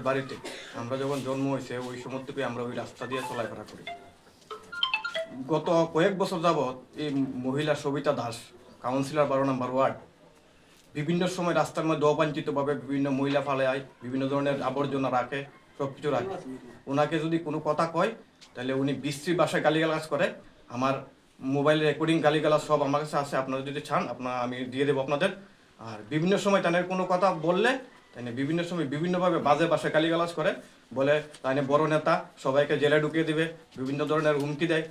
বাড়িতে আমরা যখন জন্ম হয়েছে ওই সময় থেকে আমরা ওই রাস্তা দিয়ে চলাফেরা করি। গত কয়েক বছর যাবৎ এই মহিলা সবিতা দাস, কাউন্সিলর 12 নম্বর ওয়ার্ড, বিভিন্ন সময় রাস্তার মধ্যে অবাঞ্ছিতভাবে বিভিন্ন মহিলা ফালায়, বিভিন্ন ধরনের আবর্জনা রাখে, সব কিছু রাখে। ওনাকে যদি কোনো কথা কয় তাহলে উনি বিশ্রী ভাষায় গালিগালাজ করে। আমার মোবাইলে রেকর্ডিং গালিগালাজ সব আমার কাছে আছে, আপনারা যদি চান আমি দিয়ে দেবো আপনাদের। আর বিভিন্ন সময় তাদের কোনো কথা বললে তাই বিভিন্ন সময় বিভিন্নভাবে বাজে ভাষায় গালিগালাজ করে, বলে তাই বড় নেতা, সবাইকে জেলে ঢুকিয়ে দিবে, বিভিন্ন ধরনের হুমকি দেয়,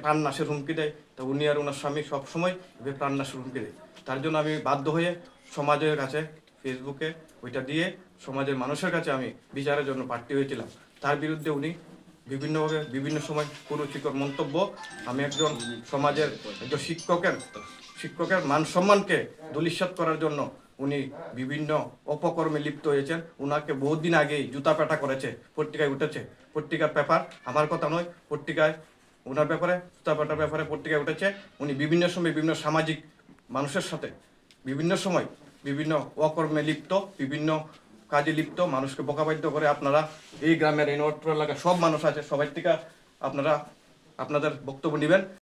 প্রাণ নাশের হুমকি দেয়। তো উনি আর ওনার স্বামী সবসময় প্রাণ নাশের হুমকি দেয়। তার জন্য আমি বাধ্য হয়ে সমাজের কাছে ফেসবুকে ওইটা দিয়ে সমাজের মানুষের কাছে আমি বিচারের জন্য প্রার্থী হয়েছিলাম। তার বিরুদ্ধে উনি বিভিন্নভাবে বিভিন্ন সময় কুরুচিকর মন্তব্য, আমি একজন সমাজের একজন শিক্ষকের মান সম্মানকে ধূলিসাৎ করার জন্য উনি বিভিন্ন অপকর্মে লিপ্ত হয়েছেন। উনাকে বহুদিন আগেই জুতা পেটা করেছে, পত্রিকায় উঠেছে, পত্রিকার পেপার, আমার কথা নয়, পত্রিকায় ওনার ব্যাপারে, জুতা পেটার ব্যাপারে পত্রিকায় উঠেছে। উনি বিভিন্ন সময় বিভিন্ন সামাজিক মানুষের সাথে বিভিন্ন সময় বিভিন্ন অকর্মে লিপ্ত, বিভিন্ন কাজে লিপ্ত, মানুষকে বোকাবাধ্য করে। আপনারা এই গ্রামের এই নটর এলাকার সব মানুষ আছে, সবাই থেকে আপনারা আপনাদের বক্তব্য নেবেন।